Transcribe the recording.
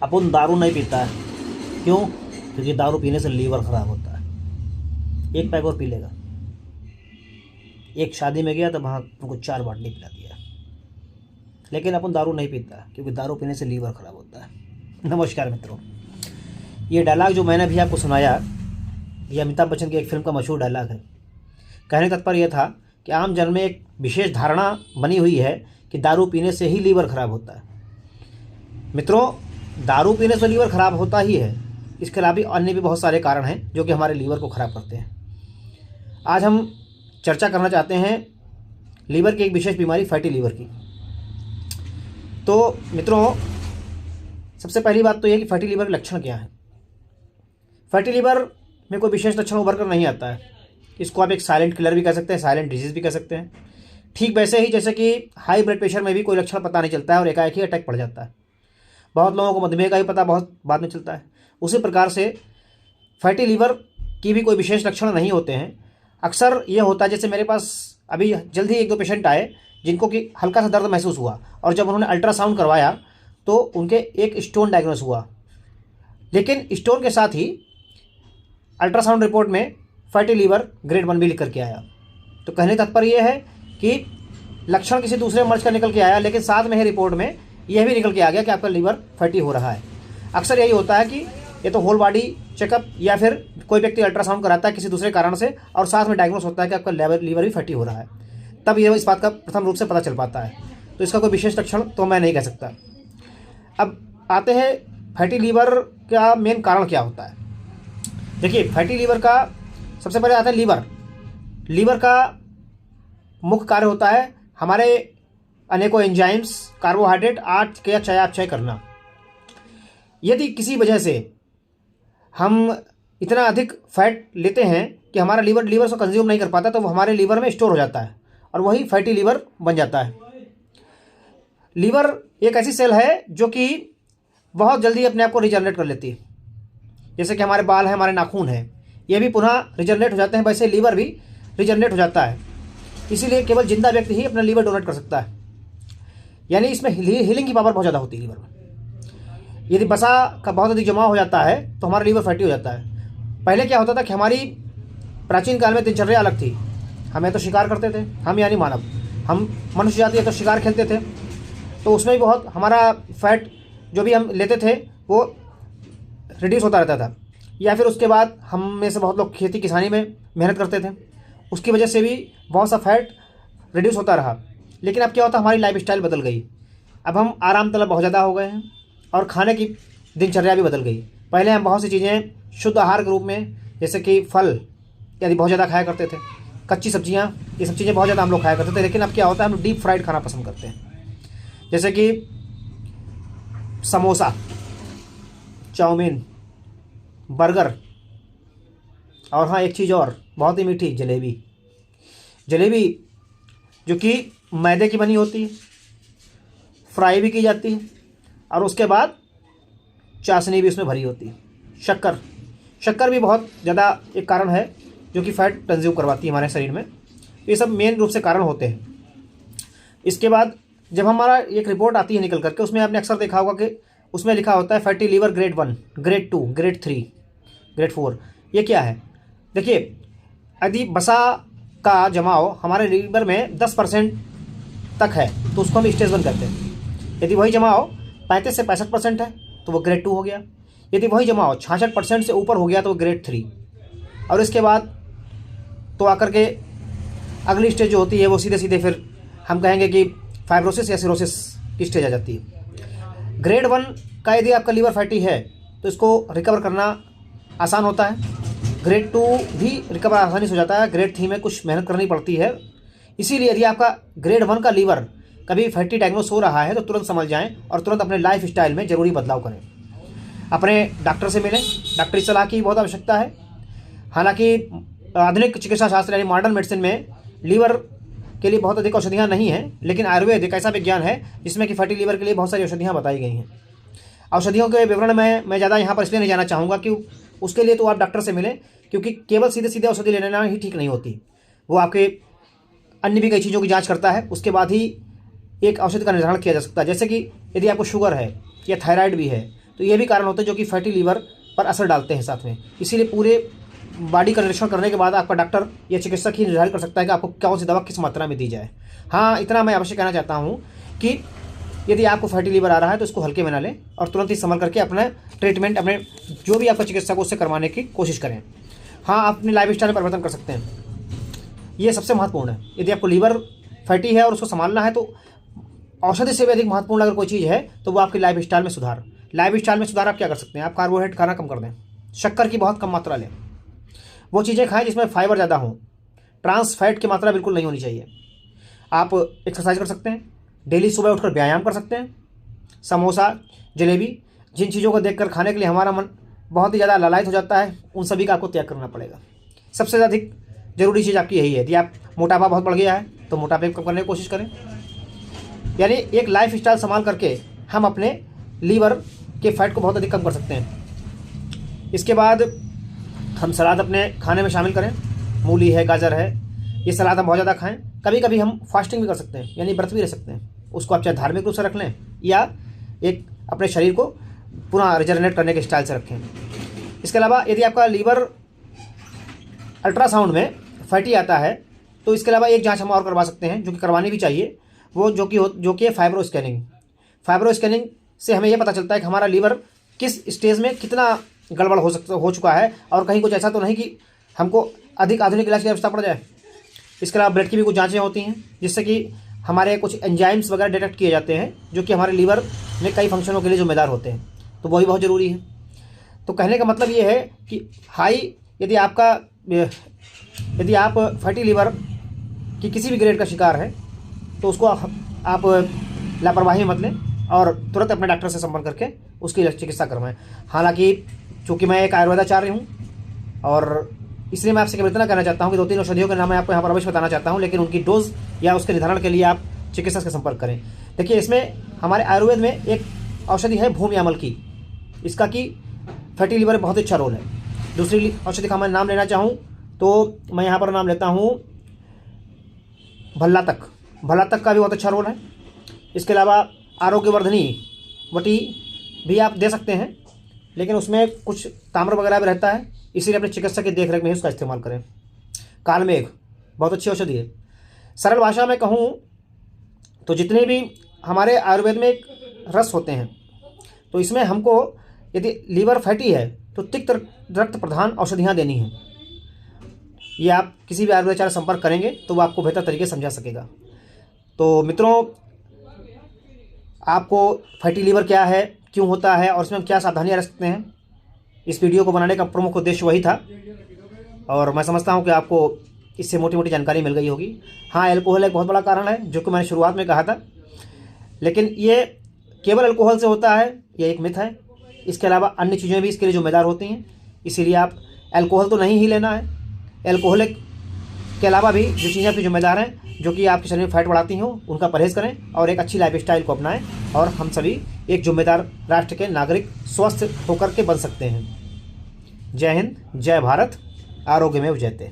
अपन दारू नहीं पीता है। क्यों? क्योंकि दारू पीने से लीवर खराब होता है। एक पैक और पी लेगा। एक शादी में गया तो वहाँ उनको 4 बाटली पिला दिया। लेकिन अपन दारू नहीं पीता है क्योंकि दारू पीने से लीवर खराब होता है। नमस्कार मित्रों, ये डायलॉग जो मैंने अभी आपको सुनाया, ये अमिताभ बच्चन की एक फिल्म का मशहूर डायलॉग है। कहने का तात्पर्य यह था कि आम जन में एक विशेष धारणा बनी हुई है कि दारू पीने से ही लीवर खराब होता है। मित्रों, दारू पीने से लीवर खराब होता ही है, इसके अलावा भी अन्य भी बहुत सारे कारण हैं जो कि हमारे लीवर को ख़राब करते हैं। आज हम चर्चा करना चाहते हैं लीवर की एक विशेष बीमारी, फैटी लीवर की। तो मित्रों, सबसे पहली बात तो यह कि फैटी लीवर के लक्षण क्या है। फैटी लीवर में कोई विशेष लक्षण उभर कर नहीं आता है। इसको आप एक साइलेंट किलर भी कह सकते हैं, साइलेंट डिजीज़ भी कह सकते हैं। ठीक वैसे ही जैसे कि हाई ब्लड प्रेशर में भी कोई लक्षण पता नहीं चलता है और एकाएक ही अटैक पड़ जाता है। बहुत लोगों को मधुमेह का भी पता बहुत बाद में चलता है। उसी प्रकार से फैटी लीवर की भी कोई विशेष लक्षण नहीं होते हैं। अक्सर ये होता है, जैसे मेरे पास अभी जल्द ही 1-2 पेशेंट आए जिनको कि हल्का सा दर्द महसूस हुआ और जब उन्होंने अल्ट्रासाउंड करवाया तो उनके एक स्टोन डायग्नोस हुआ। लेकिन स्टोन के साथ ही अल्ट्रासाउंड रिपोर्ट में फैटी लीवर ग्रेड 1 भी लिख करके आया। तो कहने का तात्पर्य यह है कि लक्षण किसी दूसरे मर्ज का निकल के आया, लेकिन साथ में ही रिपोर्ट में यह भी निकल के आ गया कि आपका लीवर फैटी हो रहा है। अक्सर यही होता है कि ये तो होल बॉडी चेकअप या फिर कोई व्यक्ति अल्ट्रासाउंड कराता है किसी दूसरे कारण से और साथ में डायग्नोस होता है कि आपका लीवर भी फैटी हो रहा है, तब ये इस बात का प्रथम रूप से पता चल पाता है। तो इसका कोई विशेष लक्षण तो मैं नहीं कह सकता। अब आते हैं फैटी लीवर का मेन कारण क्या होता है। देखिए, फैटी लीवर का सबसे पहले आता है लीवर। लीवर का मुख्य कार्य होता है हमारे अनेकों एंजाइम्स, कार्बोहाइड्रेट आठ के चयापचय करना। यदि किसी वजह से हम इतना अधिक फैट लेते हैं कि हमारा लीवर उसको कंज्यूम नहीं कर पाता, तो वो हमारे लीवर में स्टोर हो जाता है और वही फैटी लीवर बन जाता है। लीवर एक ऐसी सेल है जो कि बहुत जल्दी अपने आप को रिजनरेट कर लेती है। जैसे कि हमारे बाल हैं, हमारे नाखून हैं, ये भी पुनः रिजनरेट हो जाते हैं, वैसे लीवर भी रिजनरेट हो जाता है। इसीलिए केवल जिंदा व्यक्ति ही अपना लीवर डोनेट कर सकता है। यानी इसमें हीलिंग की पावर बहुत ज़्यादा होती है लीवर में। यदि वसा का बहुत अधिक जमाव हो जाता है तो हमारा लीवर फैटी हो जाता है। पहले क्या होता था कि हमारी प्राचीन काल में दिनचर्या अलग थी। हमें तो शिकार करते थे, हम यानी मानव, हम मनुष्य जाति है तो शिकार खेलते थे, तो उसमें भी बहुत हमारा फैट जो भी हम लेते थे वो रिड्यूस होता रहता था। या फिर उसके बाद हम में से बहुत लोग खेती किसानी में मेहनत करते थे, उसकी वजह से भी बहुत सा फैट रिड्यूस होता रहा। लेकिन अब क्या होता है, हमारी लाइफस्टाइल बदल गई। अब हम आराम तलब बहुत ज़्यादा हो गए हैं और खाने की दिनचर्या भी बदल गई। पहले हम बहुत सी चीज़ें शुद्ध आहार के रूप में, जैसे कि फल यदि बहुत ज़्यादा खाया करते थे, कच्ची सब्जियां, ये सब चीज़ें बहुत ज़्यादा हम लोग खाया करते थे। लेकिन अब क्या होता है, हम डीप फ्राइड खाना पसंद करते हैं, जैसे कि समोसा, चाउमीन, बर्गर, और हाँ एक चीज़ और बहुत ही मीठी, जलेबी। जलेबी जो कि मैदे की बनी होती है, फ्राई भी की जाती है और उसके बाद चाशनी भी उसमें भरी होती है। शक्कर भी बहुत ज़्यादा एक कारण है जो कि फैट कंज्यूम करवाती है हमारे शरीर में। ये सब मेन रूप से कारण होते हैं। इसके बाद जब हमारा एक रिपोर्ट आती है निकल करके, उसमें आपने अक्सर देखा होगा कि उसमें लिखा होता है fatty liver grade 1, grade 2, grade 3, grade 4। ये क्या है? देखिए, यदि वसा का जमाव हमारे लीवर में 10% तक है तो उसको हम स्टेज 1 कहते हैं। यदि वही जमाव 35 से 65% है तो वो ग्रेड 2 हो गया। यदि वही जमाव 66% से ऊपर हो गया तो वो ग्रेड 3। और इसके बाद तो आकर के अगली स्टेज जो होती है वो सीधे सीधे फिर हम कहेंगे कि फाइब्रोसिस या सिरोसिस की स्टेज आ जाती है। ग्रेड 1 का यदि आपका लीवर फैटी है तो इसको रिकवर करना आसान होता है। ग्रेड 2 भी रिकवर आसानी से हो जाता है। ग्रेड 3 में कुछ मेहनत करनी पड़ती है। इसीलिए यदि आपका ग्रेड 1 का लीवर कभी फैटी डायग्नोस हो रहा है तो तुरंत समझ जाएं और तुरंत अपने लाइफ स्टाइल में ज़रूरी बदलाव करें। अपने डॉक्टर से मिलें, डॉक्टरी सलाह की बहुत आवश्यकता है। हालांकि आधुनिक चिकित्सा शास्त्र यानी मॉडर्न मेडिसिन में लीवर के लिए बहुत अधिक औषधियाँ नहीं हैं, लेकिन आयुर्वेद एक ऐसा विज्ञान है जिसमें कि फैटी लीवर के लिए बहुत सारी औषधियाँ बताई गई हैं। औषधियों के विवरण में मैं ज़्यादा यहाँ पर इसलिए नहीं जाना चाहूँगा कि उसके लिए तो आप डॉक्टर से मिलें, क्योंकि केवल सीधे सीधे औषधि लेना ही ठीक नहीं होती। वो आपके अन्य भी कई चीज़ों की जांच करता है, उसके बाद ही एक औषधि का निर्धारण किया जा सकता है। जैसे कि यदि आपको शुगर है या थायराइड भी है तो ये भी कारण होते हैं जो कि फैटी लीवर पर असर डालते हैं साथ में। इसीलिए पूरे बॉडी का निरीक्षण करने के बाद आपका डॉक्टर या चिकित्सक ही निर्धारित कर सकता है कि आपको कौन सी दवा किस मात्रा में दी जाए। हाँ, इतना मैं अवश्य कहना चाहता हूँ कि यदि आपको फैटी लीवर आ रहा है तो इसको हल्के में ना लें और तुरंत ही संभल करके अपना ट्रीटमेंट अपने जो भी आपका चिकित्सक है उससे करवाने की कोशिश करें। हाँ, आप अपनी लाइफ स्टाइल में परिवर्तन कर सकते हैं, ये सबसे महत्वपूर्ण है। यदि आपको लीवर फैटी है और उसको संभालना है तो औषधि से भी अधिक महत्वपूर्ण अगर कोई चीज़ है तो वो आपकी लाइफ स्टाइल में सुधार। लाइफ स्टाइल में सुधार आप क्या कर सकते हैं? आप कार्बोहाइड्रेट खाना कम कर दें, शक्कर की बहुत कम मात्रा लें, वो चीज़ें खाएं जिसमें फाइबर ज़्यादा हो, ट्रांस फैट की मात्रा बिल्कुल नहीं होनी चाहिए। आप एक्सरसाइज कर सकते हैं, डेली सुबह उठकर व्यायाम कर सकते हैं। समोसा, जलेबी, जिन चीज़ों को देखकर खाने के लिए हमारा मन बहुत ही ज़्यादा लालायित हो जाता है, उन सभी का आपको त्याग करना पड़ेगा। सबसे अधिक जरूरी चीज़ आपकी यही है। यदि आप मोटापा बहुत बढ़ गया है तो मोटापे को कम करने की कोशिश करें। यानी एक लाइफ स्टाइल संभाल करके हम अपने लीवर के फैट को बहुत अधिक कम कर सकते हैं। इसके बाद हम सलाद अपने खाने में शामिल करें, मूली है, गाजर है, ये सलाद हम बहुत ज़्यादा खाएं। कभी कभी हम फास्टिंग भी कर सकते हैं, यानी व्रत भी रह सकते हैं। उसको आप चाहे धार्मिक रूप से रख लें या एक अपने शरीर को पुनः रिजनरेट करने के स्टाइल से रखें। इसके अलावा यदि आपका लीवर अल्ट्रासाउंड में फैटी आता है तो इसके अलावा एक जांच हम और करवा सकते हैं जो कि करवानी भी चाहिए, वो जो कि है फाइब्रो स्कैनिंग। फाइब्रो स्कैनिंग से हमें यह पता चलता है कि हमारा लीवर किस स्टेज में कितना गड़बड़ हो चुका है और कहीं कुछ ऐसा तो नहीं कि हमको अधिक आधुनिक इलाज की आवश्यकता पड़ जाए। इसके अलावा ब्लड की भी कुछ जांचें होती हैं जिससे कि हमारे कुछ एंजाइम्स वगैरह डिटेक्ट किए जाते हैं जो कि हमारे लीवर में कई फंक्शनों के लिए जिम्मेदार होते हैं, तो वही बहुत ज़रूरी है। तो कहने का मतलब ये है कि यदि आप फैटी लीवर की किसी भी ग्रेड का शिकार है तो उसको आप लापरवाही मत लें और तुरंत अपने डॉक्टर से संपर्क करके उसकी चिकित्सा करवाएं। हालांकि चूँकि मैं एक आयुर्वेदाचार्य हूँ और इसलिए मैं आपसे केवल इतना कहना चाहता हूँ कि 2-3 औषधियों के नाम मैं आपको यहाँ पर अवश्य बताना चाहता हूँ, लेकिन उनकी डोज या उसके निर्धारण के लिए आप चिकित्सक से संपर्क करें। देखिए, इसमें हमारे आयुर्वेद में एक औषधि है भूमि अमल की, इसका कि फैटी लीवर में बहुत अच्छा रोल है। दूसरी औषधि का मैं नाम लेना चाहूँ तो मैं यहाँ पर नाम लेता हूँ भल्ला तक का भी बहुत अच्छा रोल है। इसके अलावा आरोग्यवर्धनी वटी भी आप दे सकते हैं, लेकिन उसमें कुछ ताम्र वगैरह भी रहता है, इसीलिए अपने चिकित्सक की देखरेख में ही उसका इस्तेमाल करें। कालमेघ बहुत अच्छी औषधि है। सरल भाषा में कहूँ तो जितने भी हमारे आयुर्वेद में एक रस होते हैं तो इसमें हमको यदि लीवर फैटी है तो तिक्त रक्त प्रधान औषधियाँ देनी हैं। ये आप किसी भी आयुर्वेदाचार्य से संपर्क करेंगे तो वो आपको बेहतर तरीके से समझा सकेगा। तो मित्रों, आपको फैटी लीवर क्या है, क्यों होता है और इसमें हम क्या सावधानियाँ रख सकते हैं, इस वीडियो को बनाने का प्रमुख उद्देश्य वही था और मैं समझता हूँ कि आपको इससे मोटी मोटी जानकारी मिल गई होगी। हाँ, अल्कोहल एक बहुत बड़ा कारण है जो कि मैंने शुरुआत में कहा था, लेकिन ये केवल अल्कोहल से होता है ये एक मिथ है। इसके अलावा अन्य चीज़ें भी इसके लिए जिम्मेदार होती हैं, इसीलिए आप अल्कोहल तो नहीं ही लेना है, अल्कोहलिक के अलावा भी जो चीज़ें आपकी जिम्मेदार हैं जो कि आपके शरीर में फैट बढ़ाती हों उनका परहेज़ करें और एक अच्छी लाइफ स्टाइल को अपनाएं और हम सभी एक जिम्मेदार राष्ट्र के नागरिक स्वस्थ होकर के बन सकते हैं। जय हिंद, जय भारत, आरोग्यमेव जयते।